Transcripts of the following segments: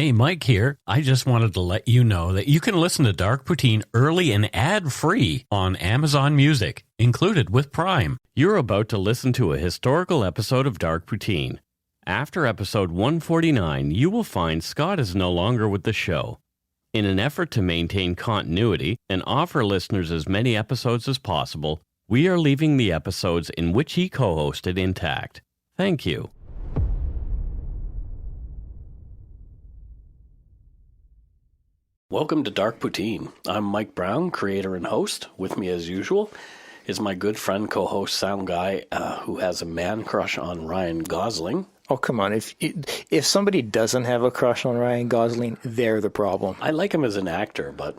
Hey, Mike here. I just wanted to let you know that you can listen to Dark Poutine early and ad-free on Amazon Music, included with Prime. You're about to listen to a historical episode of Dark Poutine. After episode 149, you will find Scott is no longer with the show. In an effort to maintain continuity and offer listeners as many episodes as possible, we are leaving the episodes in which he co-hosted intact. Thank you. Welcome to Dark Poutine. I'm Mike Brown, creator and host. With me as usual is my good friend, co-host, sound guy, who has a man crush on Ryan Gosling. Oh, come on. If somebody doesn't have a crush on Ryan Gosling, they're the problem. I like him as an actor, but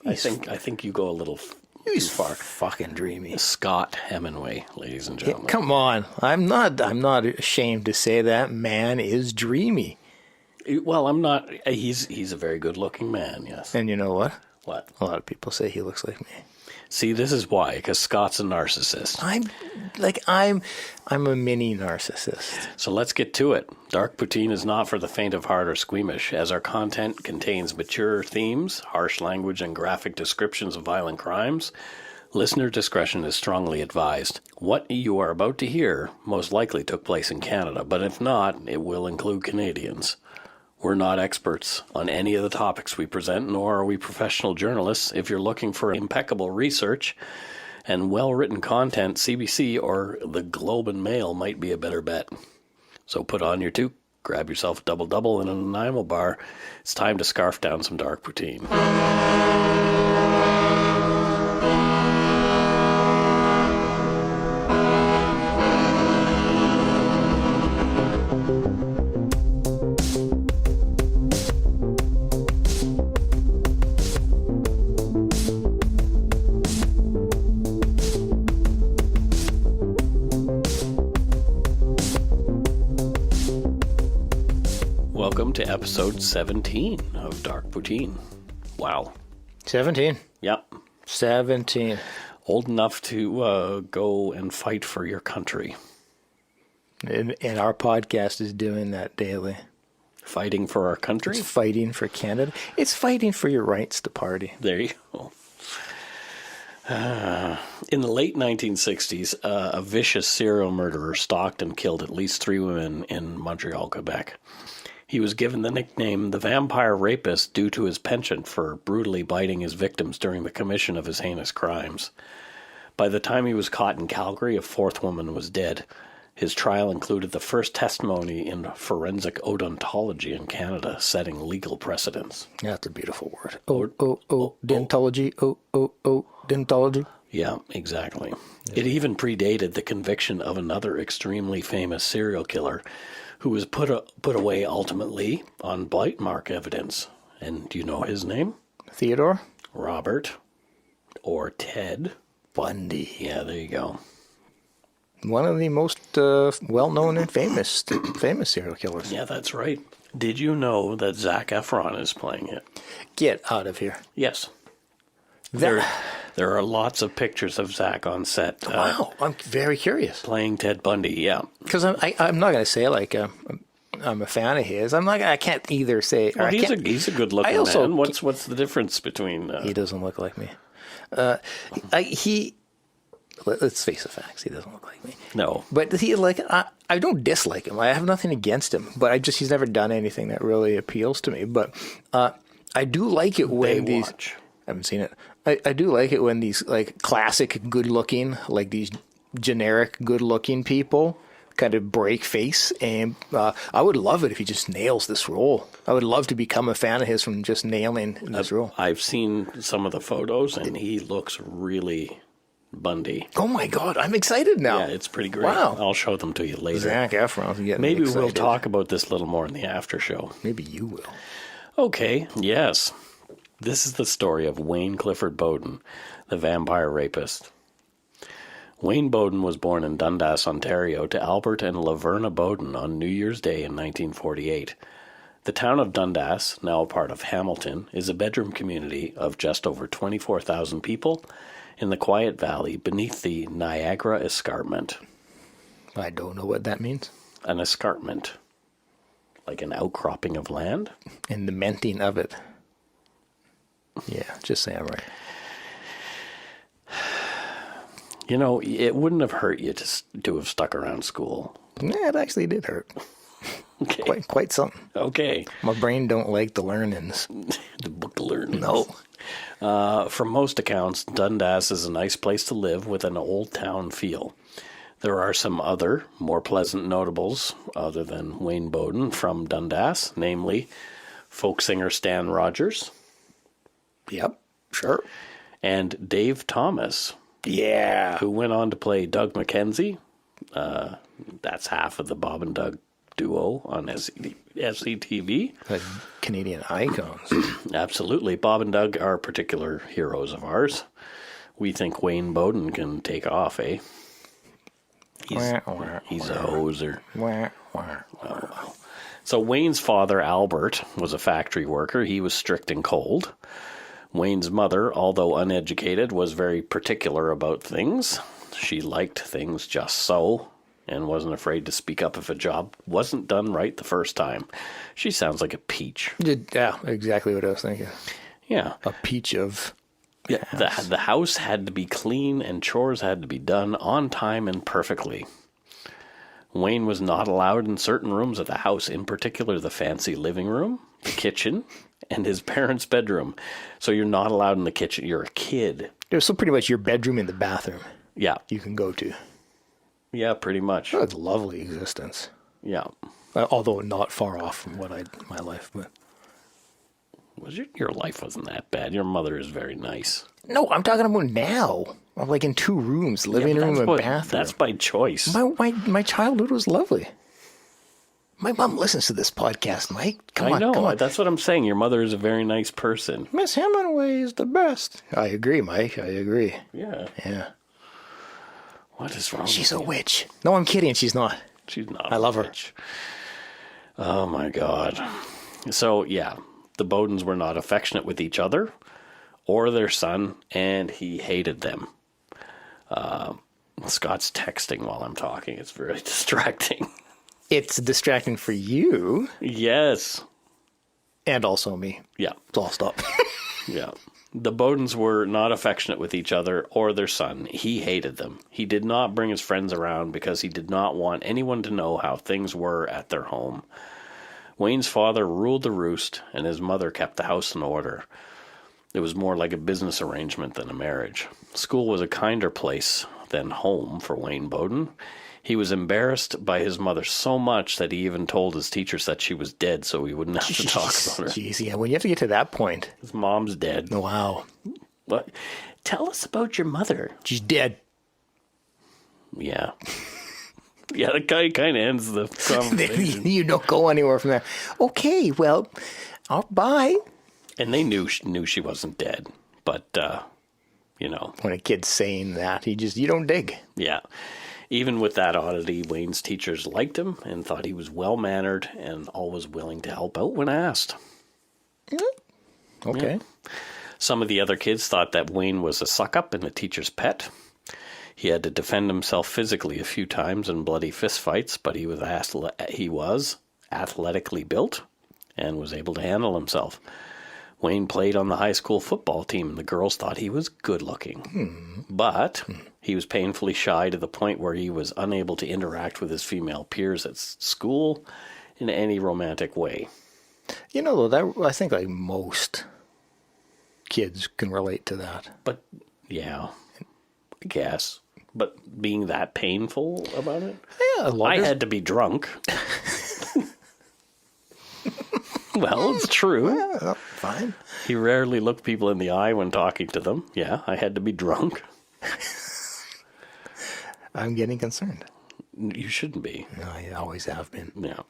I think you go a little He's too far. Fucking dreamy. Scott Hemingway, ladies and gentlemen. Yeah, come on. I'm not ashamed to say that man is dreamy. Well, I'm not. He's a very good-looking man, yes. And you know what? What? A lot of people say he looks like me. See, this is why, because Scott's a narcissist. I'm a mini narcissist. So let's get to it. Dark Poutine is not for the faint of heart or squeamish, as our content contains mature themes, harsh language, and graphic descriptions of violent crimes. Listener discretion is strongly advised. What you are about to hear most likely took place in Canada, but if not, it will include Canadians. We're not experts on any of the topics we present, nor are we professional journalists. If you're looking for impeccable research and well-written content, CBC or the Globe and Mail might be a better bet. So put on your toque, grab yourself a double-double and an Nanaimo bar. It's time to scarf down some Dark Poutine. Welcome to episode 17 of Dark Poutine. Wow. 17. Yep. 17. Old enough to go and fight for your country. And our podcast is doing that daily. Fighting for our country? It's fighting for Canada. It's fighting for your rights to party. There you go. In the late 1960s, a vicious serial murderer stalked and killed at least 3 women in Montreal, Quebec. He was given the nickname the Vampire Rapist due to his penchant for brutally biting his victims during the commission of his heinous crimes. By the time he was caught in Calgary, a 4th woman was dead. His trial included the first testimony in forensic odontology in Canada, setting legal precedents. Yeah, that's a beautiful word. Odontology. Odontology. Yeah, exactly. It even predated the conviction of another extremely famous serial killer who was put away ultimately on bite mark evidence. And do you know his name? Theodore? Robert. Or Ted. Bundy. Yeah, there you go. One of the most well-known and famous serial killers. Yeah, that's right. Did you know that Zac Efron is playing it? Get out of here. Yes. There are lots of pictures of Zac on set. Wow, I'm very curious. Playing Ted Bundy, yeah. Because I'm not going to say like I'm a fan of his. I can't either say. Well, he's a good-looking man. What's the difference between? He doesn't look like me. Let's face the facts. He doesn't look like me. No, but I don't dislike him. I have nothing against him. But he's never done anything that really appeals to me. But I do like it when Baywatch. I haven't seen it. I do like it when these like classic good-looking, like these generic good-looking people kind of break face. And I would love it if he just nails this role. I would love to become a fan of his from just nailing this role. I've seen some of the photos, and he looks really Bundy. Oh my God, I'm excited now. Yeah, it's pretty great. Wow. I'll show them to you later. Zac Efron's getting Maybe me excited. we'll talk about this a little more in the after show. Maybe you will. Okay, yes. This is the story of Wayne Clifford Boden, the Vampire Rapist. Wayne Boden was born in Dundas, Ontario, to Albert and Laverna Boden on New Year's Day in 1948. The town of Dundas, now a part of Hamilton, is a bedroom community of just over 24,000 people in the quiet valley beneath the Niagara Escarpment. I don't know what that means. An escarpment. like an outcropping of land. And the menting of it. Yeah, just say I'm right. You know, it wouldn't have hurt you to have stuck around school. Yeah, it actually did hurt. Okay. Quite something. Okay. My brain don't like the learnings. The book learnings. No. From most accounts, Dundas is a nice place to live with an old town feel. There are some other, more pleasant notables, other than Wayne Boden, from Dundas, namely folk singer Stan Rogers. Yep, sure. And Dave Thomas. Yeah. Who went on to play Doug McKenzie. That's half of the Bob and Doug duo on SCTV. Like Canadian icons. Absolutely. Bob and Doug are particular heroes of ours. We think Wayne Boden can take off, eh? He's a hoser. Oh, well. So Wayne's father, Albert, was a factory worker. He was strict and cold. Wayne's mother, although uneducated, was very particular about things. She liked things just so and wasn't afraid to speak up if a job wasn't done right the first time. She sounds like a peach. Yeah, exactly what I was thinking. Yeah. A peach of... Yeah, the house had to be clean and chores had to be done on time and perfectly. Wayne was not allowed in certain rooms of the house, in particular the fancy living room, the kitchen, and his parents' bedroom. So you're not allowed in the kitchen. You're a kid. So pretty much your bedroom and the bathroom. Yeah. You can go to. Yeah, pretty much. That's a lovely existence. Yeah. Although not far off from my life, but... Your life wasn't that bad. Your mother is very nice. No, I'm talking about now. I'm like in 2 rooms, living room and bathroom. That's by choice. My childhood was lovely. My mom listens to this podcast, Mike. Come on. That's what I'm saying. Your mother is a very nice person. Miss Hemingway is the best. I agree, Mike. I agree. Yeah. Yeah. What is wrong She's a witch. No, I'm kidding. She's not. She's not. I love her. Oh, my God. So, yeah. The Bodens were not affectionate with each other or their son, and he hated them. Scott's texting while I'm talking. It's very distracting. It's distracting for you. Yes. And also me. Yeah. So I'll stop. Yeah. The Bodens were not affectionate with each other or their son. He hated them. He did not bring his friends around because he did not want anyone to know how things were at their home. Wayne's father ruled the roost, and his mother kept the house in order. It was more like a business arrangement than a marriage. School was a kinder place than home for Wayne Boden. He was embarrassed by his mother so much that he even told his teachers that she was dead so he wouldn't have to talk about her. Jeez, yeah, when you have to get to that point. His mom's dead. Wow. What? Tell us about your mother. She's dead. Yeah. Yeah, that guy kind of ends the conversation. You don't go anywhere from there. Okay, well, bye. And they knew she wasn't dead, but, When a kid's saying that, you don't dig. Yeah. Even with that oddity, Wayne's teachers liked him and thought he was well-mannered and always willing to help out when asked. Okay. Yeah. Some of the other kids thought that Wayne was a suck-up and a teacher's pet. He had to defend himself physically a few times in bloody fistfights, but he was athletically built and was able to handle himself. Wayne played on the high school football team, and the girls thought he was good-looking. But he was painfully shy to the point where he was unable to interact with his female peers at school in any romantic way. I think like most kids can relate to that. But, yeah, I guess. But being that painful about it? Yeah, I had to be drunk. Well, it's true. Yeah, fine. He rarely looked people in the eye when talking to them. Yeah, I had to be drunk. I'm getting concerned. You shouldn't be. No, I always have been. Yeah.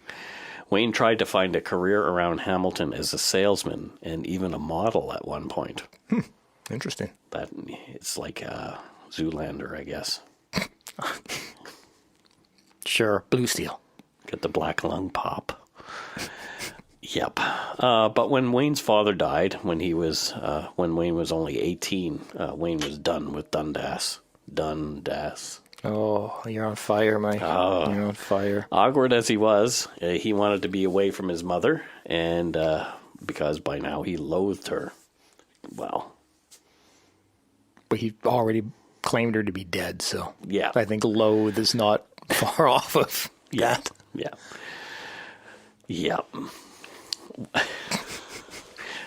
Wayne tried to find a career around Hamilton as a salesman and even a model at one point. Interesting. It's like Zoolander, I guess. Sure. Blue Steel. Get the black lung pop. Yep. But when Wayne's father died, when Wayne was only 18, Wayne was done with Dundas. Oh, you're on fire, Mike. Oh. You're on fire. Awkward as he was, he wanted to be away from his mother, and because by now he loathed her. Well, But he already claimed her to be dead, so yeah. I think loathe is not far off of that. Yeah. Yeah.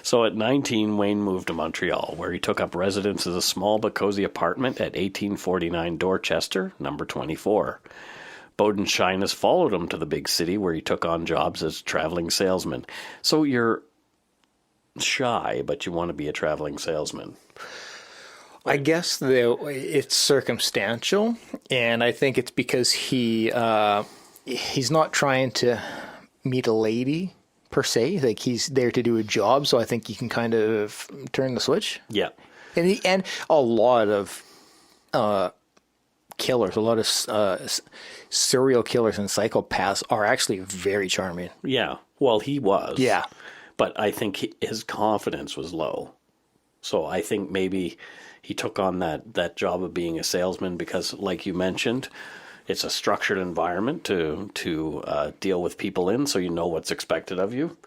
So at 19, Wayne moved to Montreal, where he took up residence as a small but cozy apartment at 1849 Dorchester, number 24. Boden's shyness followed him to the big city, where he took on jobs as traveling salesman. So you're shy, but you want to be a traveling salesman. I guess it's circumstantial, and I think it's because he's not trying to meet a lady per se. Like, he's there to do a job, so I think you can kind of turn the switch. Yeah. And a lot of killers, a lot of serial killers and psychopaths are actually very charming. Yeah. Well, he was. Yeah. But I think his confidence was low. So I think maybe he took on that job of being a salesman because, like you mentioned, it's a structured environment to deal with people in, so you know what's expected of you.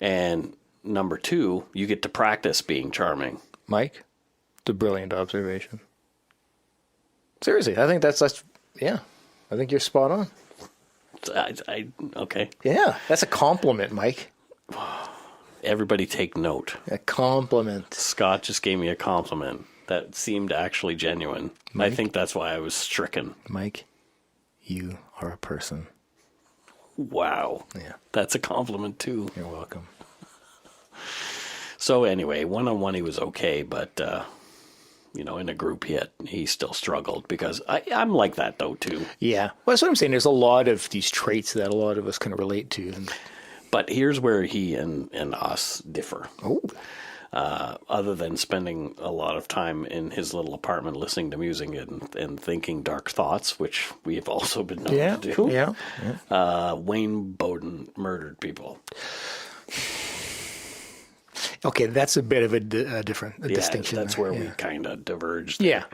And number two, you get to practice being charming. Mike, it's a brilliant observation. Seriously, I think that's yeah. I think you're spot on. Okay. Yeah, that's a compliment, Mike. Everybody take note. A compliment. Scott just gave me a compliment that seemed actually genuine. Mike? I think that's why I was stricken. Mike, you are a person. Wow. Yeah. That's a compliment too. You're welcome. So anyway, one-on-one he was okay, but in a group he still struggled because I'm like that though too. Yeah. Well, that's what I'm saying. There's a lot of these traits that a lot of us can relate to. But here's where he and us differ. Oh. Other than spending a lot of time in his little apartment listening to music and thinking dark thoughts, which we've also been known to do. Yeah. Wayne Boden murdered people. Okay, that's a bit of a different distinction. That's there. where we kind of diverged. Yeah.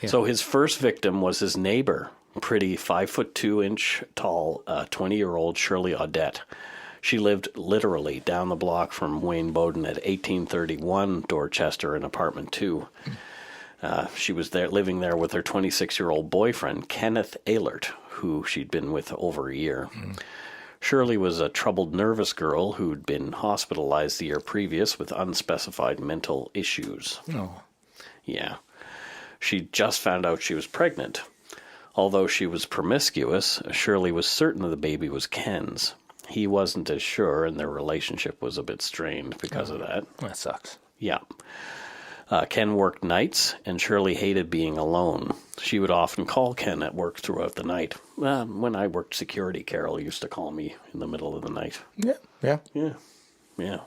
So his first victim was his neighbor, pretty 5'2" tall, 20-year-old Shirley Audette. She lived literally down the block from Wayne Boden at 1831 Dorchester in apartment 2. She was living there with her 26-year-old boyfriend, Kenneth Ehlert, who she'd been with over a year. Shirley was a troubled, nervous girl who'd been hospitalized the year previous with unspecified mental issues. Oh. Yeah. She just found out she was pregnant. Although she was promiscuous, Shirley was certain that the baby was Ken's. He wasn't as sure, and their relationship was a bit strained because of that. That sucks. Yeah. Ken worked nights, and Shirley hated being alone. She would often call Ken at work throughout the night. When I worked security, Carol used to call me in the middle of the night. Yeah. Yeah.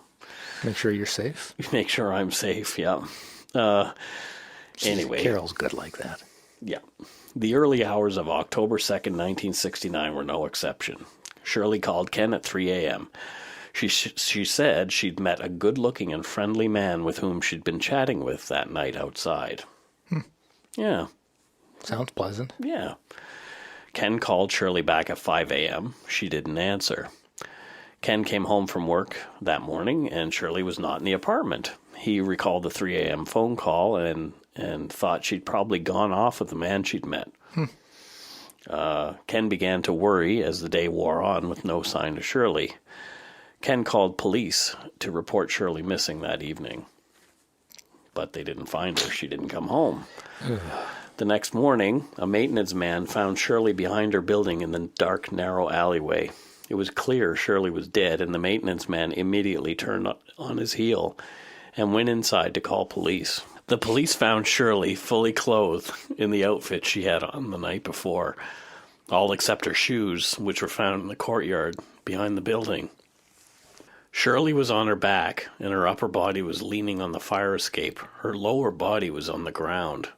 Make sure you're safe. Make sure I'm safe, yeah. Anyway. Carol's good like that. Yeah. The early hours of October 2nd, 1969 were no exception. Shirley called Ken at 3 a.m. She said she'd met a good-looking and friendly man with whom she'd been chatting with that night outside. Yeah. Sounds pleasant. Yeah. Ken called Shirley back at 5 a.m. She didn't answer. Ken came home from work that morning, and Shirley was not in the apartment. He recalled the 3 a.m. phone call and thought she'd probably gone off with the man she'd met. Ken began to worry as the day wore on with no sign of Shirley. Ken called police to report Shirley missing that evening. But they didn't find her. She didn't come home. The next morning, a maintenance man found Shirley behind her building in the dark, narrow alleyway. It was clear Shirley was dead, and the maintenance man immediately turned on his heel and went inside to call police. The police found Shirley fully clothed in the outfit she had on the night before, all except her shoes, which were found in the courtyard behind the building. Shirley was on her back, and her upper body was leaning on the fire escape. Her lower body was on the ground.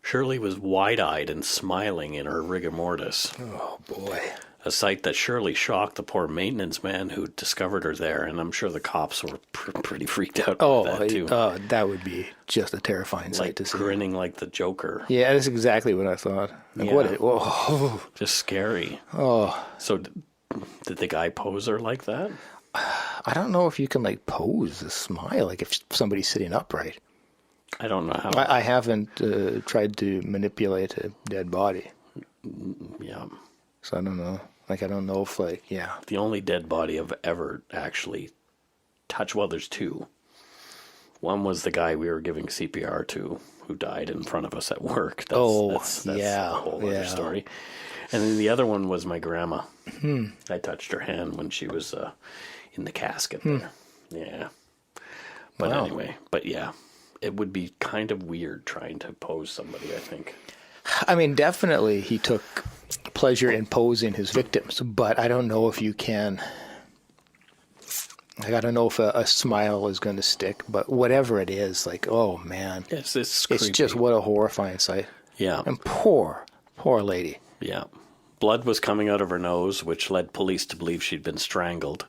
Shirley was wide-eyed and smiling in her rigor mortis. Oh, boy. A sight that surely shocked the poor maintenance man who discovered her there, and I'm sure the cops were pretty freaked out about that too. That would be just a terrifying sight to see. Grinning like the Joker. Yeah, that's exactly what I thought. Like, whoa. Just scary. Oh. So did the guy pose her like that? I don't know if you can like pose a smile, like if somebody's sitting upright. I don't know how. I haven't tried to manipulate a dead body. Yeah. So I don't know. Like, I don't know if, like, yeah. The only dead body I've ever actually touched, well, there's two. One was the guy we were giving CPR to who died in front of us at work. That's a whole other story. And then the other one was my grandma. I touched her hand when she was in the casket there. Yeah. But anyway, it would be kind of weird trying to pose somebody, I think. I mean, definitely he took pleasure in posing his victims, but I don't know if you can. Like, I don't know if a smile is going to stick, but whatever it is, like, oh man, it's just what a horrifying sight. Yeah, and poor lady. Yeah, blood was coming out of her nose, which led police to believe she'd been strangled,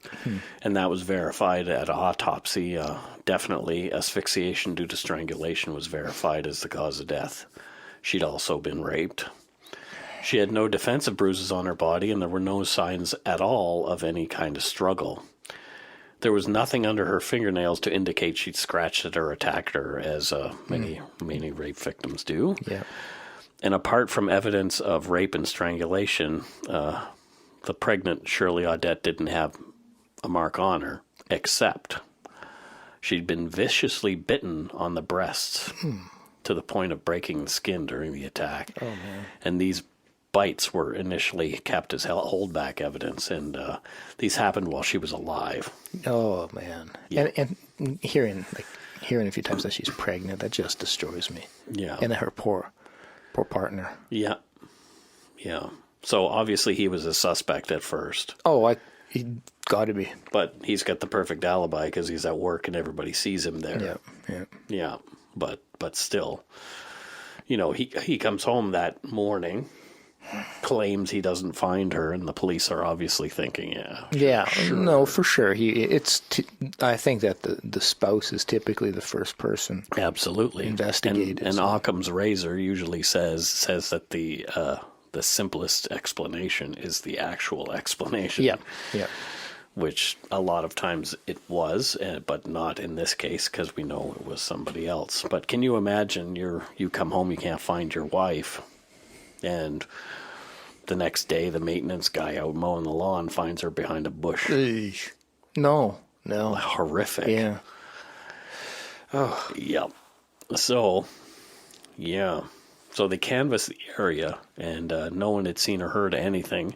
and that was verified at autopsy. Definitely, asphyxiation due to strangulation was verified as the cause of death. She'd also been raped. She had no defensive bruises on her body, and there were no signs at all of any kind of struggle. There was nothing under her fingernails to indicate she'd scratched at or attacked her, as many rape victims do. Yeah. And apart from evidence of rape and strangulation, the pregnant Shirley Audette didn't have a mark on her, except she'd been viciously bitten on the breasts to the point of breaking the skin during the attack. Oh, man. And these bites were initially kept as holdback evidence, and these happened while she was alive. Oh man! Yeah. And hearing a few times that she's pregnant, that just destroys me. Yeah. And her poor partner. Yeah. So obviously he was a suspect at first. Oh, he got to be. But he's got the perfect alibi because he's at work and everybody sees him there. Yeah. But still, he comes home that morning, claims he doesn't find her, and the police are obviously thinking, sure. No, for sure. I think that the spouse is typically the first person. Absolutely. Investigated. And Occam's razor usually says that the simplest explanation is the actual explanation. Yeah. Which a lot of times it was, but not in this case because we know it was somebody else. But can you imagine you come home, you can't find your wife, and the next day the maintenance guy out mowing the lawn finds her behind a bush? No. Horrific. Yeah. Oh. Yep. So they canvassed the area, and no one had seen or heard anything.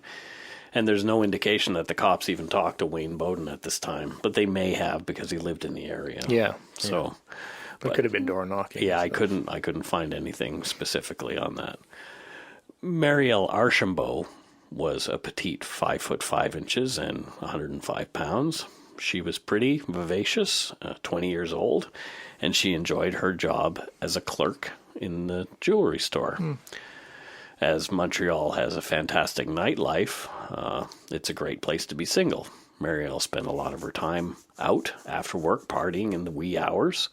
And there's no indication that the cops even talked to Wayne Boden at this time, but they may have because he lived in the area. Yeah. So it could have been door knocking. Yeah, I couldn't find anything specifically on that. Marielle Archambault was a petite 5'5" and 105 pounds. She was pretty, vivacious, 20 years old, and she enjoyed her job as a clerk in the jewelry store. As Montreal has a fantastic nightlife, it's a great place to be single. Marielle spent a lot of her time out after work, partying in the wee hours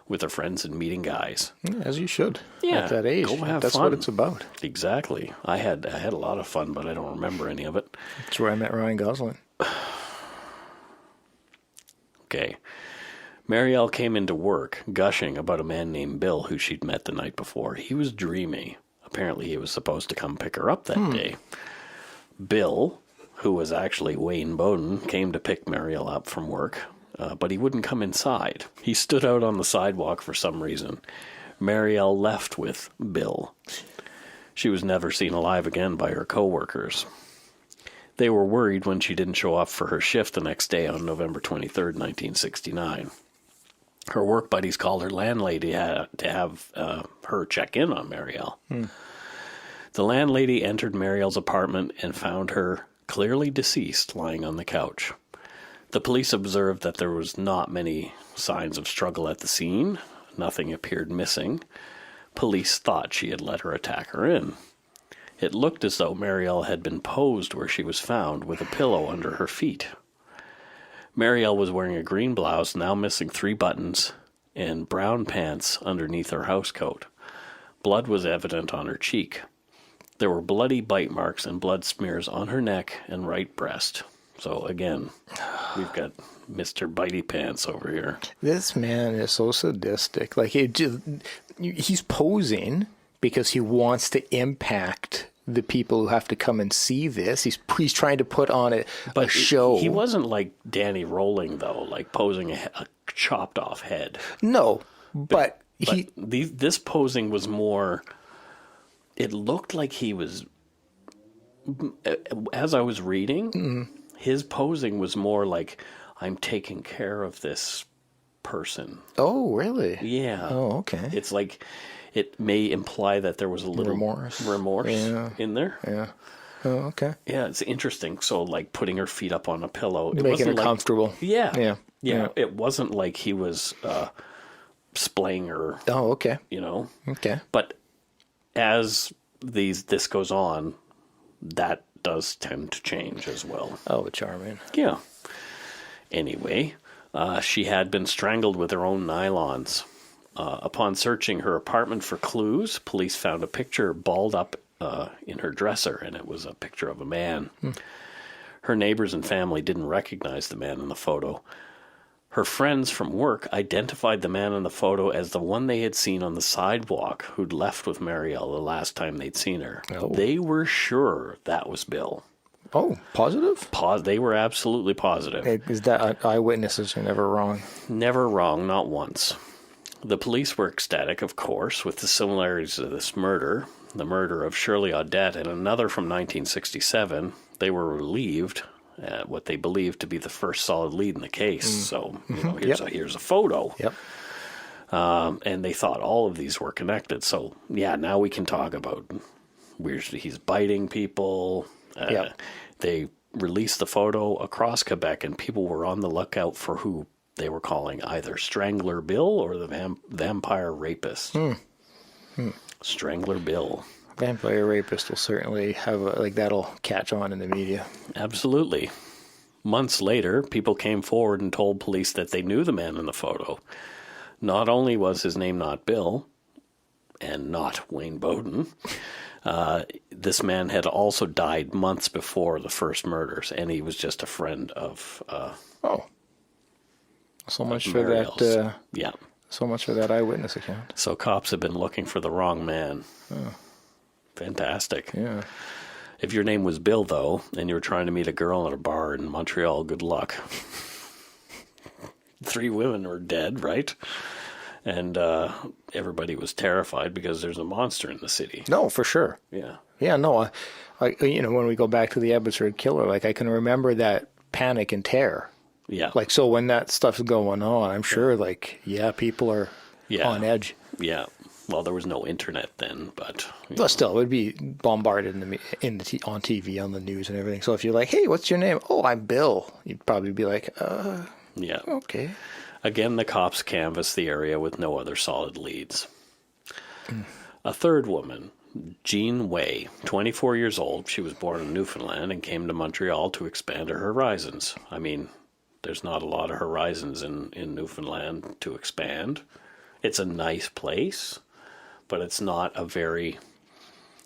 with her friends and meeting guys. As you should. Yeah, at that age. go have That's fun. what it's about. Exactly. I had a lot of fun, but I don't remember any of it. That's where I met Ryan Gosling. Okay. Marielle came into work gushing about a man named Bill who she'd met the night before. He was dreamy. Apparently he was supposed to come pick her up that day. Bill, who was actually Wayne Boden, came to pick Marielle up from work, but he wouldn't come inside. He stood out on the sidewalk for some reason. Marielle left with Bill. She was never seen alive again by her co-workers. They were worried when she didn't show up for her shift the next day on November 23rd, 1969. Her work buddies called her landlady to have her check in on Marielle. The landlady entered Marielle's apartment and found her clearly deceased lying on the couch. The police observed that there was not many signs of struggle at the scene. Nothing appeared missing. Police thought she had let her attacker in. It looked as though Marielle had been posed where she was found with a pillow under her feet. Marielle was wearing a green blouse, now missing 3 buttons, and brown pants underneath her housecoat. Blood was evident on her cheek. There were bloody bite marks and blood smears on her neck and right breast. So again, we've got Mr. Bitey Pants over here. This man is so sadistic. Like, he's posing because he wants to impact the people who have to come and see this. He's trying to put on a show. He wasn't like Danny Rolling, though, like posing a chopped off head. No, but this posing was more, it looked like he was, as I was reading, his posing was more like, I'm taking care of this person. Oh, really? Yeah. Oh, okay. It's like, it may imply that there was a little remorse in there. Yeah. Oh, okay. Yeah, it's interesting. So, like, putting her feet up on a pillow. Making her comfortable. Yeah. It wasn't like he was splaying her. Oh, okay. Okay. But as this goes on, that does tend to change as well. Oh, charming. Yeah. Anyway, she had been strangled with her own nylons. Upon searching her apartment for clues, police found a picture balled up in her dresser, and it was a picture of a man. Her neighbors and family didn't recognize the man in the photo. Her friends from work identified the man in the photo as the one they had seen on the sidewalk who'd left with Marielle the last time they'd seen her. Oh. They were sure that was Bill. Oh, positive? They were absolutely positive. Is that eyewitnesses are never wrong? Never wrong, not once. The police were ecstatic, of course, with the similarities of this murder, the murder of Shirley Audette and another from 1967. They were relieved at what they believed to be the first solid lead in the case. So, here's a photo. Yep. And they thought all of these were connected. So, yeah, now we can talk about where he's biting people. They released the photo across Quebec, and people were on the lookout for who they were calling either Strangler Bill or the Vampire Rapist. Strangler Bill. Vampire Rapist will certainly have that'll catch on in the media. Absolutely. Months later, people came forward and told police that they knew the man in the photo. Not only was his name not Bill, and not Wayne Boden, this man had also died months before the first murders, and he was just a friend of so much for that. Yeah. So much for that eyewitness account. So cops have been looking for the wrong man. Oh. Fantastic. Yeah. If your name was Bill, though, and you were trying to meet a girl at a bar in Montreal, good luck. 3 women were dead, right? And everybody was terrified because there's a monster in the city. No, for sure. Yeah. Yeah, no. When we go back to the Abbotsford Killer, I can remember that panic and terror. Yeah. So when that stuff's going on, I'm sure, people are on edge. Yeah. Well, there was no internet then, but... Still, it would be bombarded on TV, on the news and everything. So if you're like, hey, what's your name? Oh, I'm Bill. You'd probably be like, yeah. Okay. Again, the cops canvassed the area with no other solid leads. A third woman, Jean Way, 24 years old. She was born in Newfoundland and came to Montreal to expand her horizons. I mean, there's not a lot of horizons in Newfoundland to expand. It's a nice place, but it's not a very...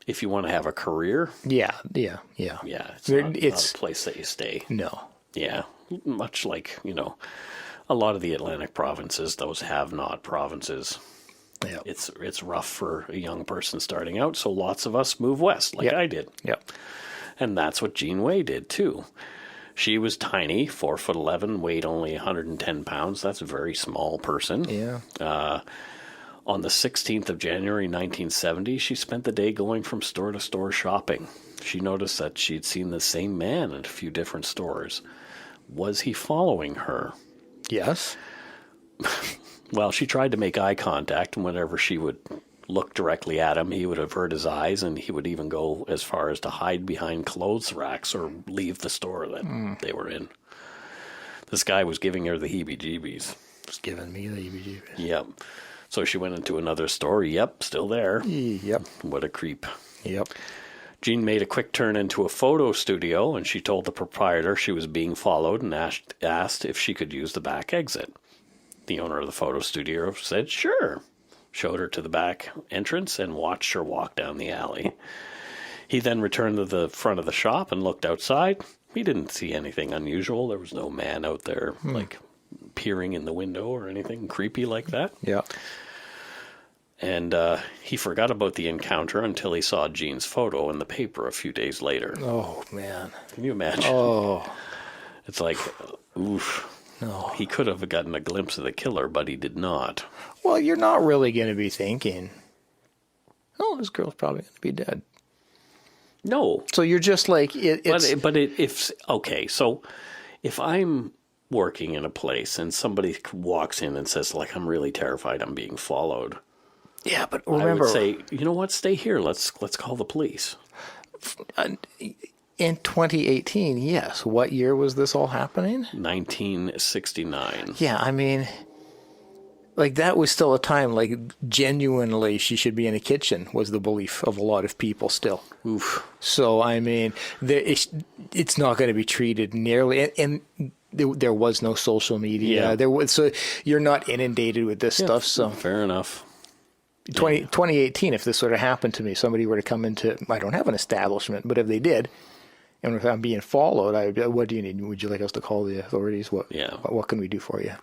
If you want to have a career... Yeah, it's not a place that you stay. No. Yeah, much like, a lot of the Atlantic provinces, those have-not provinces. Yeah. It's rough for a young person starting out, so lots of us move west, like I did. Yeah. And that's what Jean Way did, too. She was tiny, 4'11", weighed only 110 pounds. That's a very small person. Yeah. On the 16th of January, 1970, she spent the day going from store to store shopping. She noticed that she'd seen the same man at a few different stores. Was he following her? Yes. Well, she tried to make eye contact, and whenever she would look directly at him, he would avert his eyes, and he would even go as far as to hide behind clothes racks or leave the store that they were in. This guy was giving her the heebie-jeebies. Just giving me the heebie-jeebies. Yep. So she went into another store. Yep, still there. Yep. What a creep. Yep. Jean made a quick turn into a photo studio, and she told the proprietor she was being followed and asked if she could use the back exit. The owner of the photo studio said, sure, showed her to the back entrance and watched her walk down the alley. He then returned to the front of the shop and looked outside. He didn't see anything unusual. There was no man out there, like, peering in the window or anything creepy like that. Yeah. And he forgot about the encounter until he saw Jean's photo in the paper a few days later. Oh, man. Can you imagine? Oh. It's like, oof. No. He could have gotten a glimpse of the killer, but he did not. Well, you're not really going to be thinking, oh, this girl's probably going to be dead. No. So you're just like... Okay, so if I'm working in a place and somebody walks in and says, like, I'm really terrified I'm being followed... Yeah, but remember... I would say, you know what, stay here. Let's call the police. In 2018, yes. What year was this all happening? 1969. Yeah, I mean, like, that was still a time, like, genuinely she should be in a kitchen was the belief of a lot of people still. Oof. So, I mean, it's not going to be treated nearly... And there was no social media. Yeah. So you're not inundated with this stuff. So fair enough. 2018, if this sort of happened to me, somebody were to come into, I don't have an establishment, but if they did, and if I'm being followed, what do you need? Would you like us to call the authorities? What can we do for you?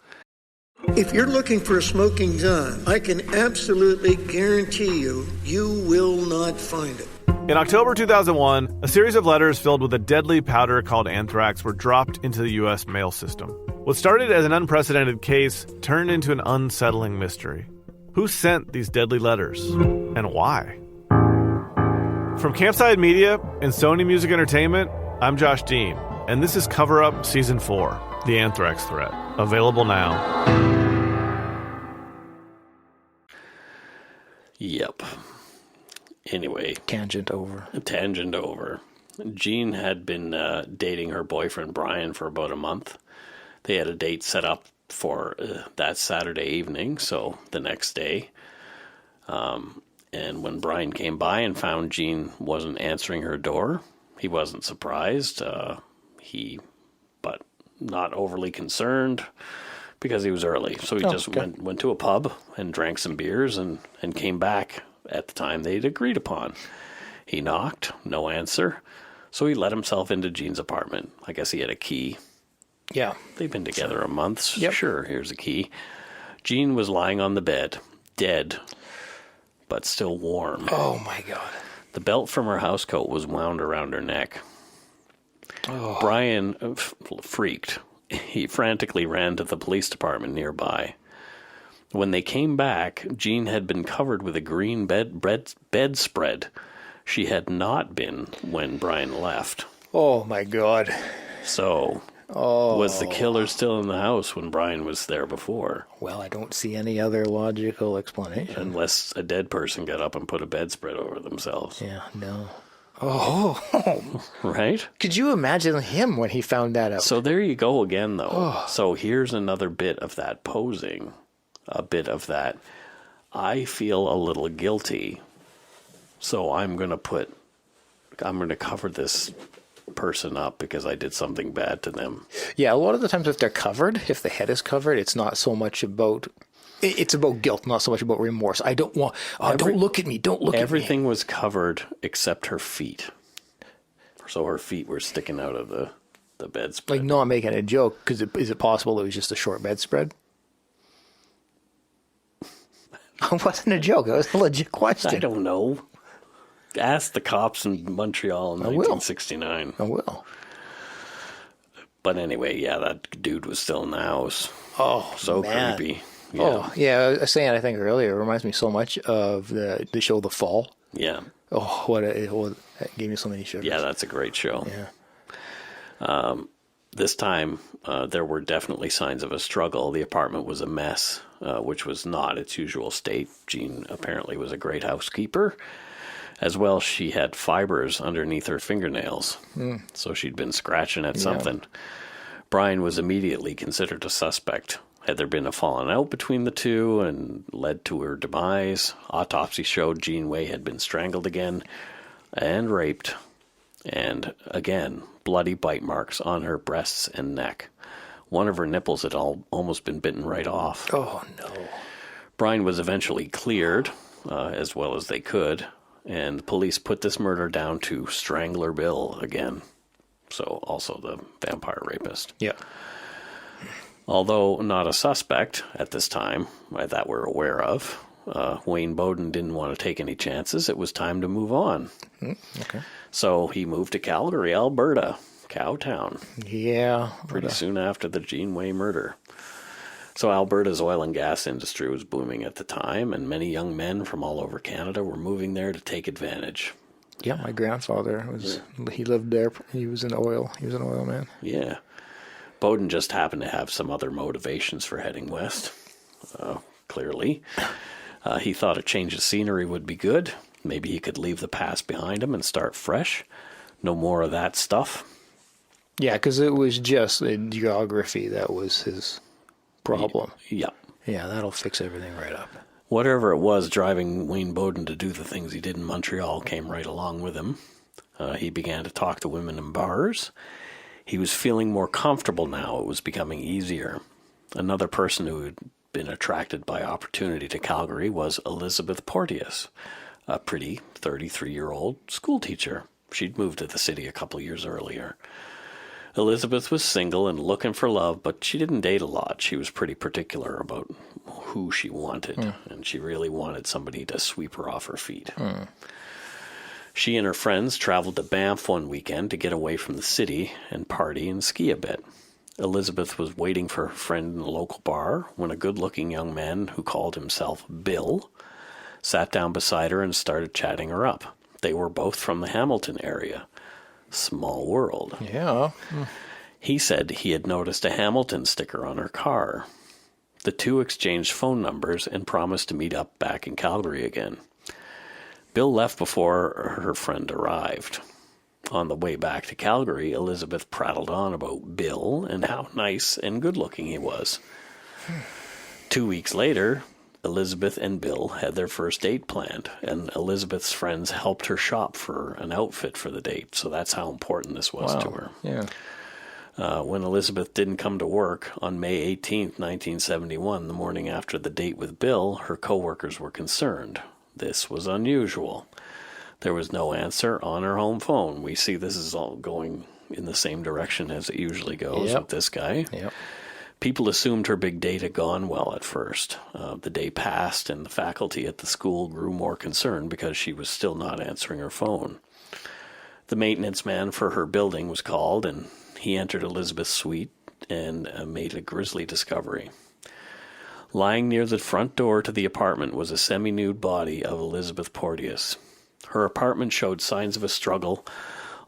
If you're looking for a smoking gun, I can absolutely guarantee you, you will not find it. In October 2001, a series of letters filled with a deadly powder called anthrax were dropped into the U.S. mail system. What started as an unprecedented case turned into an unsettling mystery. Who sent these deadly letters, and why? From Campside Media and Sony Music Entertainment, I'm Josh Dean, and this is Cover Up Season 4, The Anthrax Threat, available now. Yep. Anyway. Tangent over. Jean had been dating her boyfriend Brian for about a month. They had a date set up for that Saturday evening, so the next day. And when Brian came by and found Jean wasn't answering her door, he wasn't surprised. But not overly concerned because he was early. So he went to a pub and drank some beers and came back at the time they'd agreed upon. He knocked, no answer. So he let himself into Jean's apartment. I guess he had a key. Yeah. They've been together a month. Yep. Sure, here's a key. Jean was lying on the bed, dead, but still warm. Oh, my God. The belt from her housecoat was wound around her neck. Oh. Brian freaked. He frantically ran to the police department nearby. When they came back, Jean had been covered with a green bedspread. She had not been when Brian left. Oh, my God. So... was the killer still in the house when Brian was there before? Well, I don't see any other logical explanation. Unless a dead person got up and put a bedspread over themselves. Yeah, no. Oh. Right? Could you imagine him when he found that out? So there you go again, though. Oh. So here's another bit of that posing. A bit of that, I feel a little guilty, so I'm going to cover this person up because I did something bad to them. Yeah, a lot of the times if they're covered, if the head is covered, it's not so much about... It's about guilt, not so much about remorse. I don't want... don't look at me. Don't look at me. Everything was covered except her feet. So her feet were sticking out of the bedspread. Like, not making a joke, because is it possible it was just a short bedspread? It wasn't a joke. It was a legit question. I don't know. Ask the cops in Montreal in 1969. I will. But anyway, yeah, that dude was still in the house. Oh, so man. creepy. Yeah. Oh, yeah. I was saying, I think earlier, it reminds me so much of the show The Fall. Yeah. Oh, it gave me so many shivers. Yeah, that's a great show. Yeah. This time, there were definitely signs of a struggle. The apartment was a mess, which was not its usual state. Jean apparently was a great housekeeper. As well, she had fibers underneath her fingernails, so she'd been scratching at something. Brian was immediately considered a suspect. Had there been a falling out between the two and led to her demise? Autopsy showed Jean Way had been strangled again. and raped. And again, bloody bite marks on her breasts and neck. One of her nipples had almost been bitten right off. Oh, no. Brian was eventually cleared, as well as they could, and the police put this murder down to Strangler Bill again. So also the vampire rapist. Yeah. Although not a suspect at this time that we're aware of, Wayne Boden didn't want to take any chances. It was time to move on. Okay. So he moved to Calgary, Alberta, Cowtown. Yeah. Pretty soon after the Jean Way murder. So Alberta's oil and gas industry was booming at the time, and many young men from all over Canada were moving there to take advantage. Yeah, my grandfather he lived there. He was an oil man. Yeah. Boden just happened to have some other motivations for heading west, clearly. He thought a change of scenery would be good. Maybe he could leave the past behind him and start fresh. No more of that stuff. Yeah, because it was just the geography that was his problem. Yeah. Yeah, that'll fix everything right up. Whatever it was driving Wayne Boden to do the things he did in Montreal came right along with him. He began to talk to women in bars. He was feeling more comfortable now. It was becoming easier. Another person who had been attracted by opportunity to Calgary was Elizabeth Porteous, a pretty 33-year-old schoolteacher. She'd moved to the city a couple years earlier. Elizabeth was single and looking for love, but she didn't date a lot. She was pretty particular about who she wanted, and she really wanted somebody to sweep her off her feet. She and her friends traveled to Banff one weekend to get away from the city and party and ski a bit. Elizabeth was waiting for her friend in a local bar when a good-looking young man who called himself Bill sat down beside her and started chatting her up. They were both from the Hamilton area. Small world. Yeah. He said he had noticed a Hamilton sticker on her car. The two exchanged phone numbers and promised to meet up back in Calgary again. Bill left before her friend arrived. On the way back to Calgary, Elizabeth prattled on about Bill and how nice and good-looking he was. 2 weeks later, Elizabeth and Bill had their first date planned, and Elizabeth's friends helped her shop for an outfit for the date, so that's how important this was to her. Yeah. When Elizabeth didn't come to work on May 18th, 1971, the morning after the date with Bill, her coworkers were concerned. This was unusual. There was no answer on her home phone. We see this is all going in the same direction as it usually goes with this guy. Yep. People assumed her big date had gone well at first. The day passed, and the faculty at the school grew more concerned because she was still not answering her phone. The maintenance man for her building was called, and he entered Elizabeth's suite and made a grisly discovery. Lying near the front door to the apartment was a semi-nude body of Elizabeth Porteous. Her apartment showed signs of a struggle,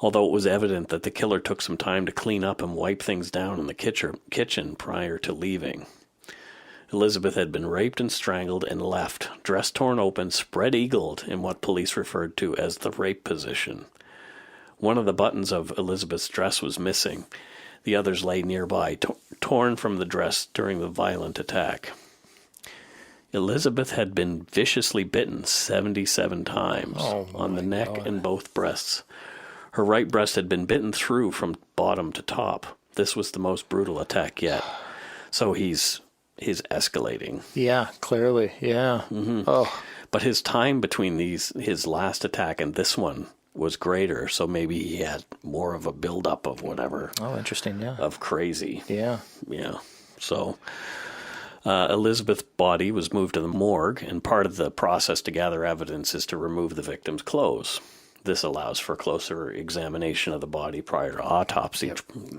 although it was evident that the killer took some time to clean up and wipe things down in the kitchen prior to leaving. Elizabeth had been raped and strangled and left, dress torn open, spread-eagled in what police referred to as the rape position. One of the buttons of Elizabeth's dress was missing. The others lay nearby, torn from the dress during the violent attack. Elizabeth had been viciously bitten 77 times on the neck and both breasts. Her right breast had been bitten through from bottom to top. This was the most brutal attack yet. So he's escalating. Yeah, clearly. Yeah. Mm-hmm. Oh. But his time between his last attack and this one was greater, so maybe he had more of a buildup of whatever. Oh, interesting, yeah. Of crazy. Yeah. Yeah. So Elizabeth's body was moved to the morgue, and part of the process to gather evidence is to remove the victim's clothes. This allows for closer examination of the body prior to autopsy,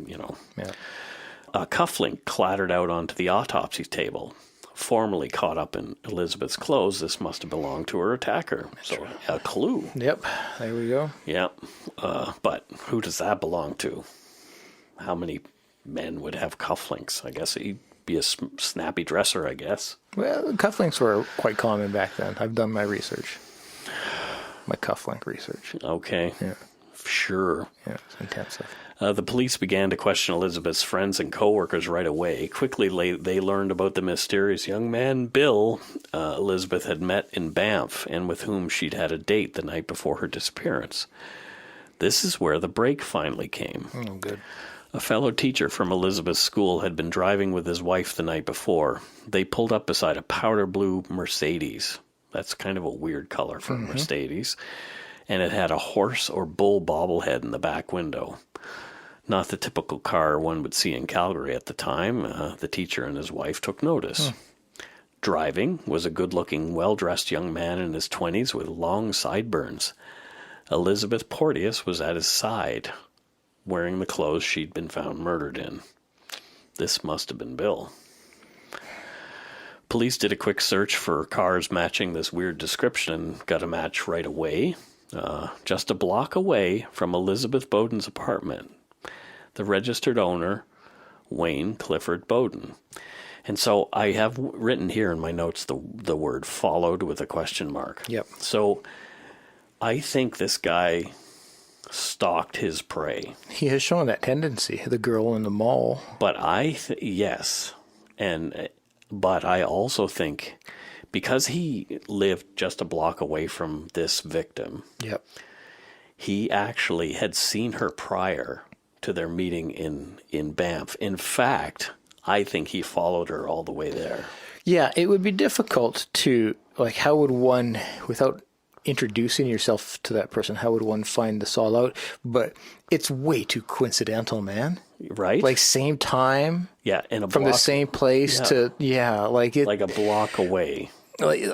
Yeah. A cufflink clattered out onto the autopsy table. Formerly caught up in Elizabeth's clothes, this must have belonged to her attacker. So a clue. Yep, there we go. Yeah, but who does that belong to? How many men would have cufflinks? I guess he'd be a snappy dresser, I guess. Well, cufflinks were quite common back then. I've done my research. My cufflink research. Okay. Yeah. Sure. Yeah, it's intensive. The police began to question Elizabeth's friends and co-workers right away. Quickly, they learned about the mysterious young man, Bill, Elizabeth had met in Banff and with whom she'd had a date the night before her disappearance. This is where the break finally came. Oh, good. A fellow teacher from Elizabeth's school had been driving with his wife the night before. They pulled up beside a powder blue Mercedes. That's kind of a weird color for a Mercedes. And it had a horse or bull bobblehead in the back window. Not the typical car one would see in Calgary at the time. The teacher and his wife took notice. Driving was a good-looking, well-dressed young man in his 20s with long sideburns. Elizabeth Porteous was at his side, wearing the clothes she'd been found murdered in. This must have been Bill. Police did a quick search for cars matching this weird description and got a match right away. Just a block away from Elizabeth Boden's apartment. The registered owner, Wayne Clifford Boden. And so I have written here in my notes the word followed with a question mark. Yep. So I think this guy stalked his prey. He has shown that tendency, the girl in the mall. But yes. But I also think because he lived just a block away from this victim, Yep. he actually had seen her prior to their meeting in Banff. In fact, I think he followed her all the way there. Yeah, it would be difficult to, like, how would one, without introducing yourself to that person, how would one find this all out? But it's way too coincidental, man. Right? Like, same time. Yeah, in a from block, the same place to, like it. like a block away. Like,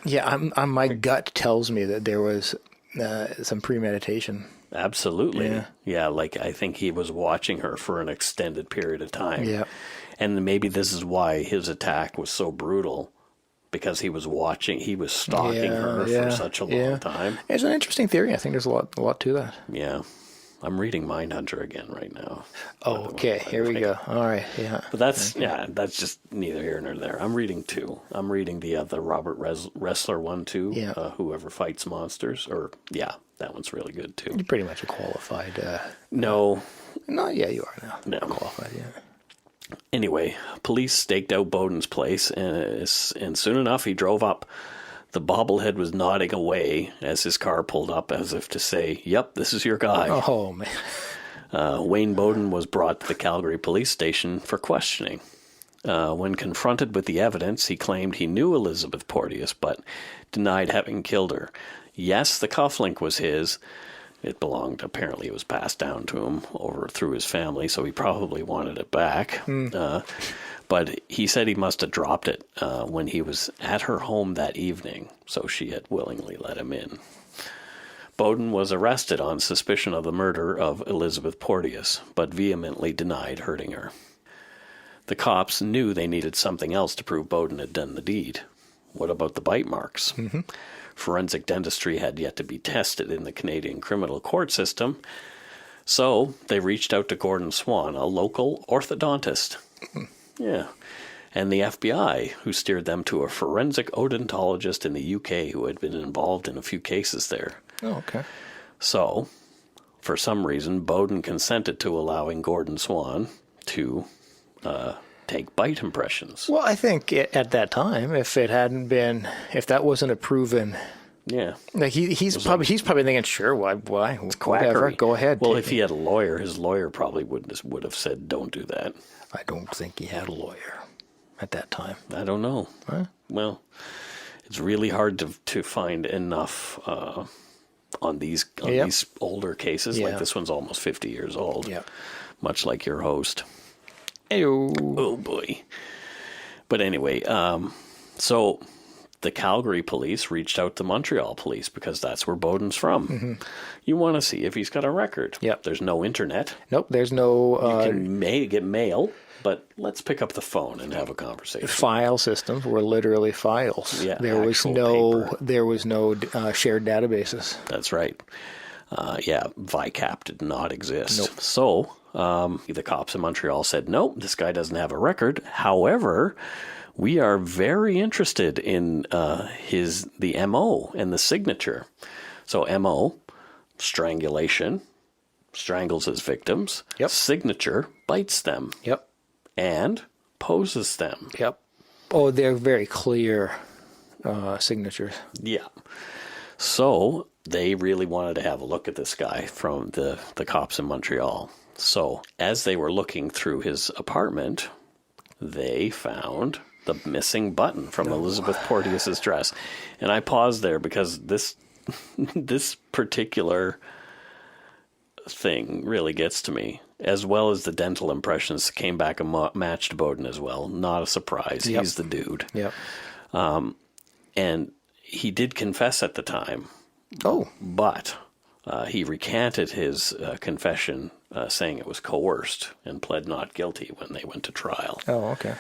yeah, my gut tells me that there was some premeditation. Absolutely. Yeah, like I think he was watching her for an extended period of time. Yeah. And maybe this is why his attack was so brutal, because he was stalking her for such a long time. It's an interesting theory. I think there's a lot to that. Yeah. I'm reading Mindhunter again right now. Oh, okay. Here we go. All right. Yeah. But that's just neither here nor there. I'm reading two. I'm reading the Robert Ressler one too. Yeah. Whoever Fights Monsters. That one's really good too. You're pretty much a qualified. No. Yeah, you are now. No. Qualified, yeah. Anyway, police staked out Boden's place, and soon enough he drove up. The bobblehead was nodding away as his car pulled up, as if to say, "Yep, this is your guy." Oh, man. Wayne Boden was brought to the Calgary police station for questioning. When confronted with the evidence, he claimed he knew Elizabeth Porteous, but denied having killed her. Yes, the cufflink was his. Apparently it was passed down to him through his family, so he probably wanted it back. But he said he must have dropped it when he was at her home that evening, so she had willingly let him in. Boden was arrested on suspicion of the murder of Elizabeth Porteous, but vehemently denied hurting her. The cops knew they needed something else to prove Boden had done the deed. What about the bite marks? Mm-hmm. Forensic dentistry had yet to be tested in the Canadian criminal court system, so they reached out to Gordon Swan, a local orthodontist. Yeah. And the FBI, who steered them to a forensic odontologist in the UK who had been involved in a few cases there. Oh, okay. So, for some reason, Boden consented to allowing Gordon Swan to take bite impressions. Well, I think at that time, if that wasn't a proven... Yeah. Like he's probably thinking, sure, why? It's whatever, quackery. Go ahead. Well, if he had a lawyer, his lawyer probably would have said, don't do that. I don't think he had a lawyer at that time. I don't know. Huh? Well, it's really hard to find enough on these older cases. Yeah. Like this one's almost 50 years old. Yeah. Much like your host. Ew. Oh boy. But anyway, so the Calgary police reached out to Montreal police because that's where Boden's from. Mm-hmm. You want to see if he's got a record. Yep. There's no internet. Nope, there's no... You can get mail, but let's pick up the phone and have a conversation. File systems were literally files. Yeah, there was paper. Shared databases. That's right. VICAP did not exist. Nope. So the cops in Montreal said, nope, this guy doesn't have a record. However, we are very interested in the MO and the signature. So MO, strangulation, strangles his victims, Yep. signature, bites them, Yep. and poses them. Yep. Oh, they're very clear signatures. Yeah. So they really wanted to have a look at this guy from the cops in Montreal. So as they were looking through his apartment, they found the missing button from Elizabeth Porteous's dress. And I paused there because this particular thing really gets to me, as well as the dental impressions came back and matched Boden as well. Not a surprise. Yep. He's the dude. Yep. And he did confess at the time. Oh. But he recanted his confession, saying it was coerced, and pled not guilty when they went to trial. Oh, okay.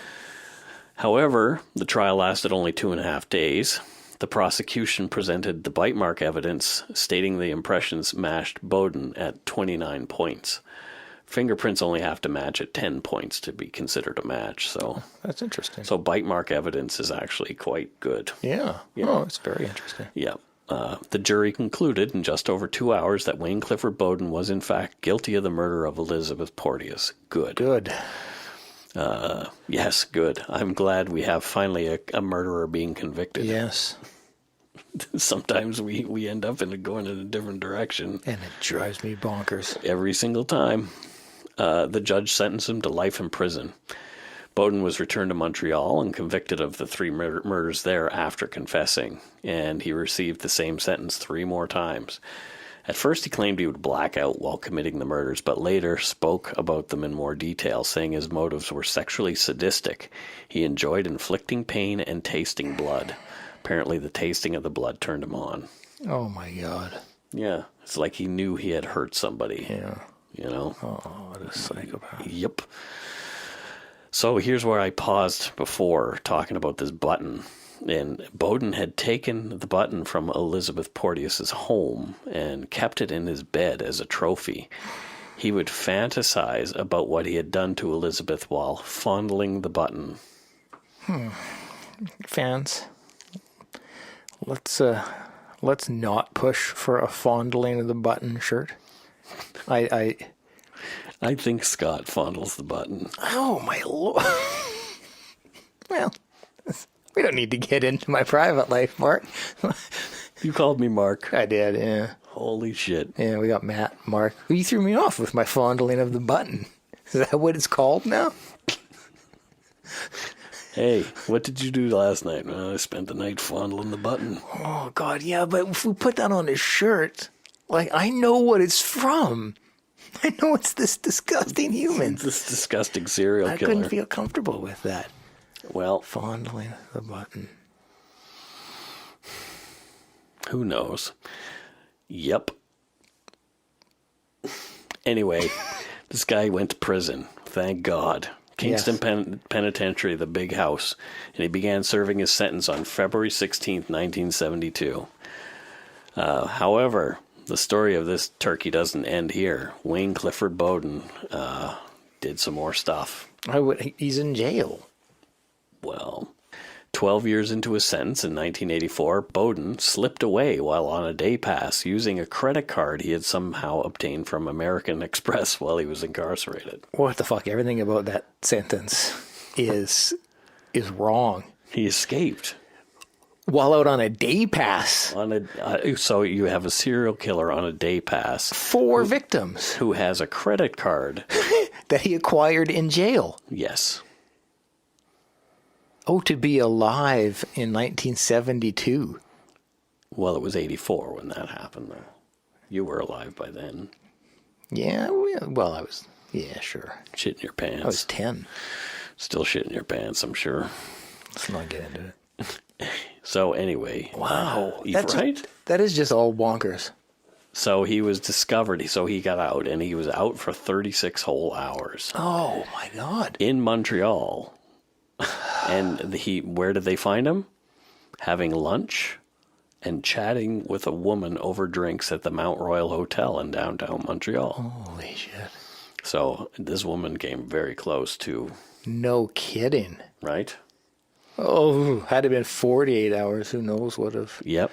However, the trial lasted only 2.5 days. The prosecution presented the bite mark evidence, stating the impressions matched Boden at 29 points. Fingerprints only have to match at 10 points to be considered a match. So That's interesting. So bite mark evidence is actually quite good. Yeah. Oh, it's very interesting. Yeah. The jury concluded in just over 2 hours that Wayne Clifford Boden was in fact guilty of the murder of Elizabeth Porteous. Good. Good. Yes, good. I'm glad we have finally a murderer being convicted. Yes. Sometimes we end up going in a different direction. And it drives me bonkers. Every single time. The judge sentenced him to life in prison. Boden was returned to Montreal and convicted of the 3 murders there after confessing, and he received the same sentence 3 more times. At first he claimed he would black out while committing the murders, but later spoke about them in more detail, saying his motives were sexually sadistic. He enjoyed inflicting pain and tasting blood. Apparently the tasting of the blood turned him on. Oh, my God. Yeah, it's like he knew he had hurt somebody. Yeah. You know? Oh, what a psychopath. Yep. So here's where I paused before talking about this button. And Boden had taken the button from Elizabeth Porteous's home and kept it in his bed as a trophy. He would fantasize about what he had done to Elizabeth while fondling the button. Fans, let's not push for a fondling of the button shirt. I think Scott fondles the button. Oh, my Lord. Well, we don't need to get into my private life, Mark. You called me Mark. I did, yeah. Holy shit. Yeah, we got Matt, Mark. You threw me off with my fondling of the button. Is that what it's called now? Hey, what did you do last night? Well, I spent the night fondling the button. Oh, God, yeah, but if we put that on his shirt, like, I know what it's from. I know it's this disgusting human. This disgusting serial killer. I couldn't feel comfortable with that. Well, fondling the button. Who knows? Yep. Anyway, this guy went to prison. Thank God. Kingston Penitentiary, the big house. And he began serving his sentence on February 16th, 1972. However, the story of this turkey doesn't end here. Wayne Clifford Boden did some more stuff. He's in jail. Well, 12 years into his sentence in 1984, Boden slipped away while on a day pass using a credit card he had somehow obtained from American Express while he was incarcerated. What the fuck? Everything about that sentence is wrong. He escaped. While out on a day pass. So you have a serial killer on a day pass. 4 victims. Who has a credit card. That he acquired in jail. Yes. Oh, to be alive in 1972. Well, it was 84 when that happened, though. You were alive by then. Yeah, well, I was, sure. Shit in your pants. I was 10. Still shit in your pants, I'm sure. Let's not get into it. So anyway. Wow. That's right? That is just all bonkers. So he was discovered, so he got out, and he was out for 36 whole hours. Oh, my God. In Montreal. And where did they find him? Having lunch and chatting with a woman over drinks at the Mount Royal Hotel in downtown Montreal. Holy shit. So this woman came very close to... No kidding. Right? Oh, had it been 48 hours, who knows what have... Yep.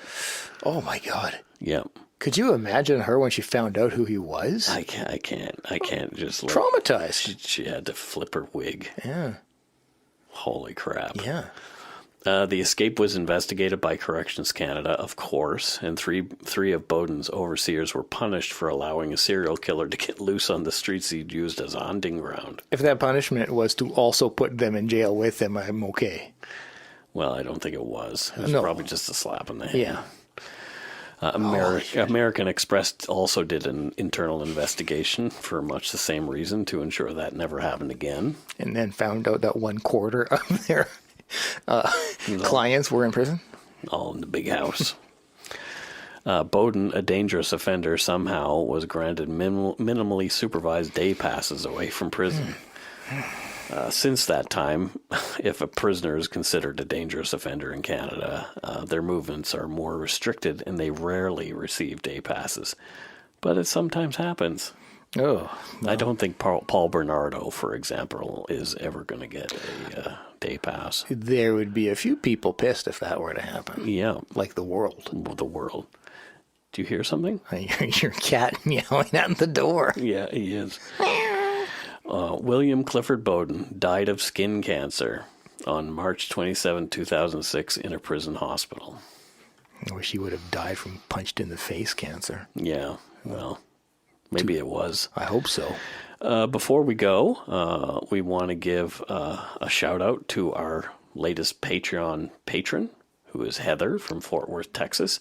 Oh, my God. Yep. Could you imagine her when she found out who he was? I can't just let... Traumatized. She had to flip her wig. Yeah. Holy crap. Yeah. The escape was investigated by Corrections Canada, of course, and three of Boden's overseers were punished for allowing a serial killer to get loose on the streets he'd used as a hunting ground. If that punishment was to also put them in jail with them, I'm okay. Well, I don't think it was. It was probably just a slap in the hand. Yeah. American Express also did an internal investigation for much the same reason, to ensure that never happened again. And then found out that 1/4 of their clients were in prison. All in the big house. Boden, a dangerous offender, somehow was granted minimally supervised day passes away from prison. Since that time, if a prisoner is considered a dangerous offender in Canada, their movements are more restricted and they rarely receive day passes. But it sometimes happens. Oh. I don't think Paul Bernardo, for example, is ever going to get a day pass. There would be a few people pissed if that were to happen. Yeah. Like the world. The world. Do you hear something? Your cat meowing at the door. Yeah, he is. William Clifford Boden died of skin cancer on March 27, 2006 in a prison hospital. I wish he would have died from punched in the face cancer. Yeah, well, maybe it was. I hope so. Before we go, we want to give a shout out to our latest Patreon patron, who is Heather from Fort Worth, Texas.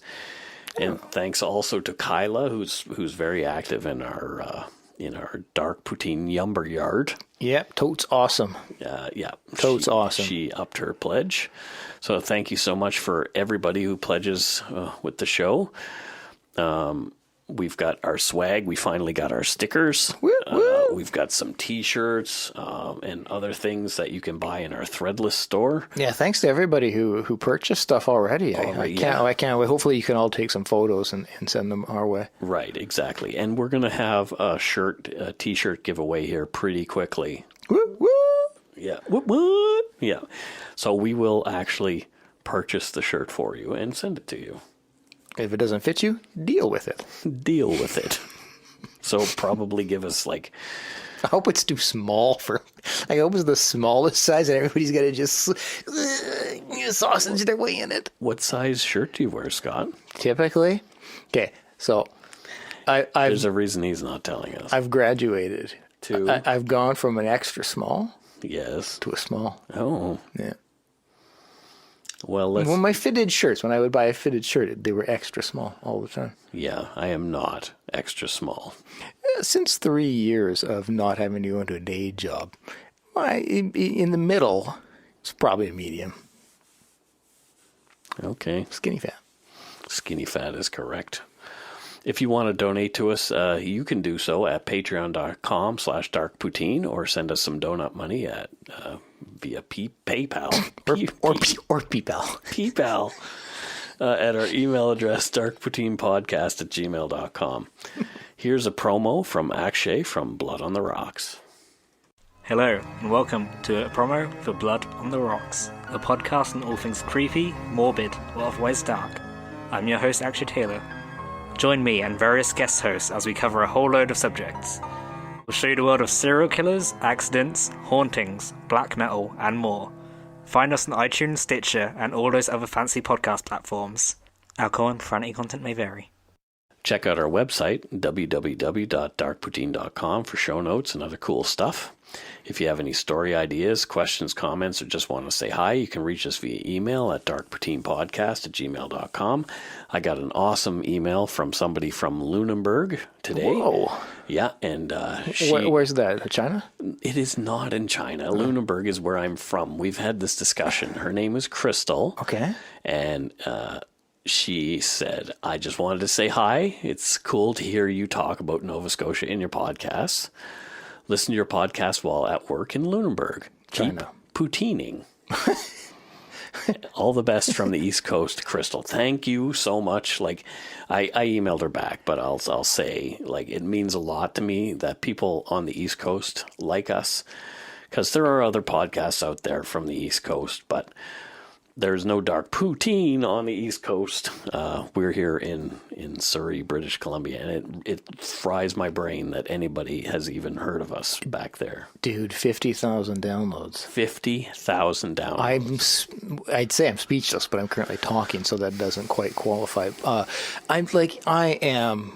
And thanks also to Kyla, who's very active in our dark poutine yumber yard. Yep, totes awesome. Yeah. Totes awesome. She upped her pledge. So thank you so much for everybody who pledges with the show. We've got our swag. We finally got our stickers. Woo, woo. We've got some T-shirts and other things that you can buy in our Threadless store. Yeah, thanks to everybody who purchased stuff already. I can't wait. Hopefully you can all take some photos and send them our way. Right, exactly. And we're going to have a T-shirt giveaway here pretty quickly. Woo, woo. Yeah. What? Yeah. So we will actually purchase the shirt for you and send it to you. If it doesn't fit you, deal with it. Deal with it. So probably give us I hope it's too small I hope it's the smallest size and everybody's got to just sausage their way in it. What size shirt do you wear, Scott? Typically? Okay, so there's a reason he's not telling us. I've graduated. I've gone from an extra small Yes. to a small. Oh. Yeah. Well, my fitted shirts, when I would buy a fitted shirt, they were extra small all the time. Yeah, I am not extra small. Since 3 years of not having to go into a day job, in the middle, it's probably a medium. Okay. Skinny fat. Skinny fat is correct. If you want to donate to us, you can do so at patreon.com/darkpoutine or send us some donut money at via PayPal. Or PayPal. PayPal. At our email address, darkpoutinepodcast@gmail.com. Here's a promo from Akshay from Blood on the Rocks. Hello, and welcome to a promo for Blood on the Rocks, a podcast on all things creepy, morbid, or otherwise dark. I'm your host, Akshay Taylor. Join me and various guest hosts as we cover a whole load of subjects. We'll show you the world of serial killers, accidents, hauntings, black metal, and more. Find us on iTunes, Stitcher, and all those other fancy podcast platforms. Alcohol and profanity content may vary. Check out our website, www.darkpoutine.com, for show notes and other cool stuff. If you have any story ideas, questions, comments, or just want to say hi, you can reach us via email at darkpoutinepodcast@gmail.com. I got an awesome email from somebody from Lunenburg today. Whoa. Yeah, and where's that? China? It is not in China. Lunenburg is where I'm from. We've had this discussion. Her name is Crystal. Okay. And she said, I just wanted to say hi. It's cool to hear you talk about Nova Scotia in your podcasts. Listen to your podcast while at work in Lunenburg. Keep poutining. All the best from the East Coast, Crystal. Thank you so much. I emailed her back, but I'll say, it means a lot to me that people on the East Coast like us, because there are other podcasts out there from the East Coast, but there's no dark poutine on the East Coast. We're here in Surrey, British Columbia, and it fries my brain that anybody has even heard of us back there. Dude, 50,000 downloads. 50,000 downloads. I'd say I'm speechless, but I'm currently talking, so that doesn't quite qualify. I am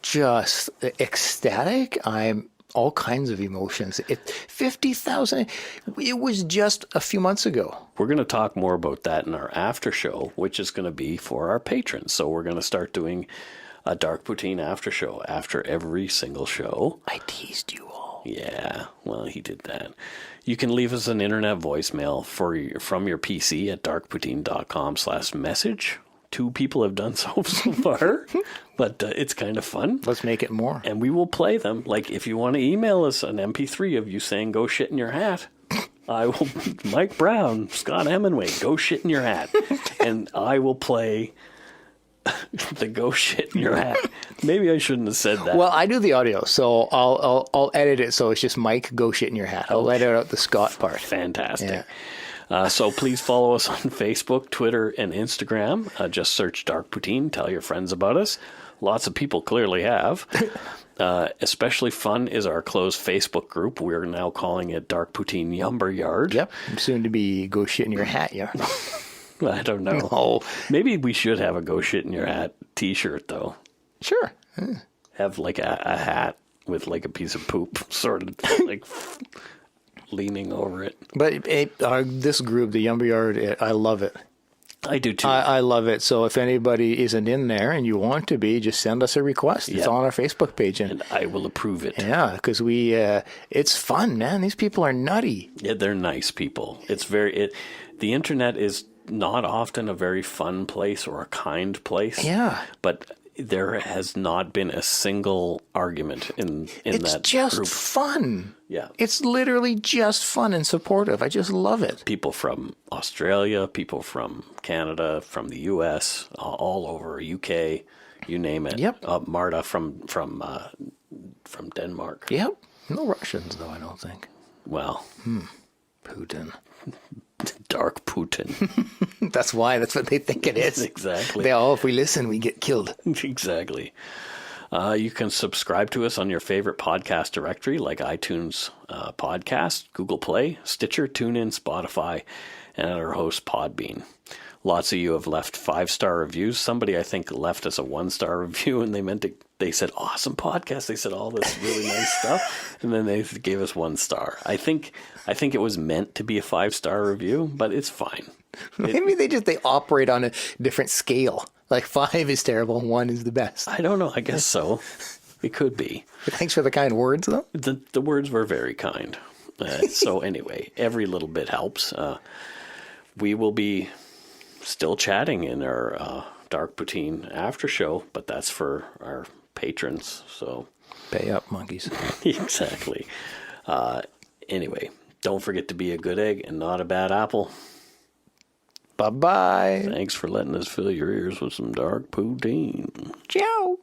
just ecstatic. I'm all kinds of emotions. 50,000. It was just a few months ago. We're going to talk more about that in our after show, which is going to be for our patrons. So we're going to start doing a Dark Poutine after show after every single show. I teased you all. Yeah, well, he did that. You can leave us an internet voicemail from your PC at darkpoutine.com/message. 2 people have done so far, but it's kind of fun. Let's make it more. And we will play them. Like, if you want to email us an MP3 of you saying, go shit in your hat, I will, Mike Brown, Scott Hemingway, go shit in your hat. And I will play the go shit in your hat. Maybe I shouldn't have said that. Well, I do the audio, so I'll edit it so it's just Mike, go shit in your hat. I'll edit out the Scott part. Fantastic. Yeah. So please follow us on Facebook, Twitter, and Instagram. Just search Dark Poutine. Tell your friends about us. Lots of people clearly have. Especially fun is our closed Facebook group. We're now calling it Dark Poutine Yumber Yard. Yep. Soon to be go shit in your hat, yeah. I don't know. No. Maybe we should have a go shit in your hat t-shirt, though. Sure. Have like a hat with like a piece of poop sort of like leaning over it. But this group, the Yumber Yard, I love it. I do too. I love it. So if anybody isn't in there and you want to be, just send us a request. It's on our Facebook page. And I will approve it. Yeah, because it's fun, man. These people are nutty. Yeah, they're nice people. The internet is not often a very fun place or a kind place. Yeah. But there has not been a single argument in that group. It's just fun. Yeah. It's literally just fun and supportive. I just love it. People from Australia, people from Canada, from the US, all over, UK, you name it. Yep. Marta from Denmark. Yep. No Russians, though, I don't think. Well. Putin. Dark Putin. That's why. That's what they think it is. Exactly. If we listen, we get killed. Exactly. You can subscribe to us on your favorite podcast directory like iTunes Podcast, Google Play, Stitcher, TuneIn, Spotify, and our host Podbean. Lots of you have left 5-star reviews. Somebody, I think, left us a 1-star review, and they said, awesome podcast. They said all this really nice stuff, and then they gave us 1 star. I think it was meant to be a 5-star review, but it's fine. Maybe they operate on a different scale. Like 5 is terrible, 1 is the best. I don't know. I guess so. It could be. Thanks for the kind words, though. The words were very kind. So anyway, every little bit helps. We will be still chatting in our Dark Poutine after show, but that's for our patrons. So pay up, monkeys. Exactly. Anyway, don't forget to be a good egg and not a bad apple. Bye-bye. Thanks for letting us fill your ears with some Dark Poutine. Ciao.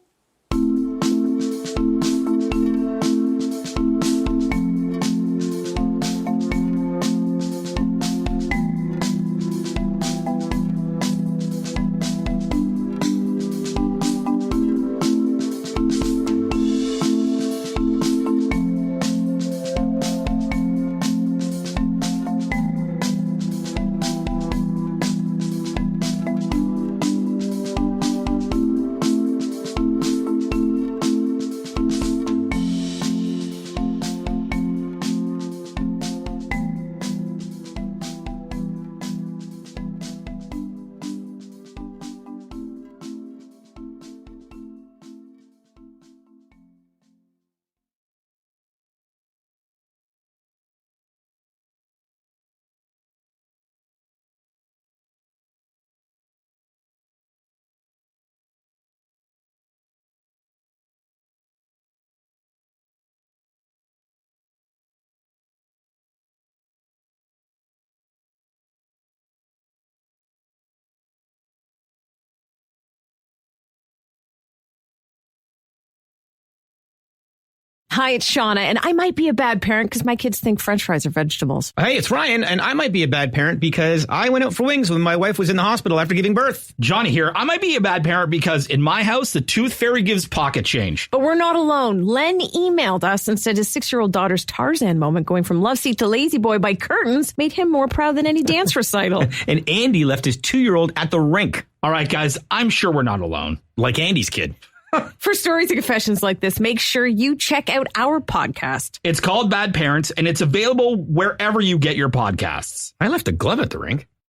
Hi, it's Shauna, and I might be a bad parent because my kids think French fries are vegetables. Hey, it's Ryan, and I might be a bad parent because I went out for wings when my wife was in the hospital after giving birth. Johnny here. I might be a bad parent because in my house, the tooth fairy gives pocket change. But we're not alone. Len emailed us and said his 6-year-old daughter's Tarzan moment going from love seat to lazy boy by curtains made him more proud than any dance recital. And Andy left his 2-year-old at the rink. All right, guys, I'm sure we're not alone. Like Andy's kid. For stories and confessions like this, make sure you check out our podcast. It's called Bad Parents, and it's available wherever you get your podcasts. I left a glove at the rink.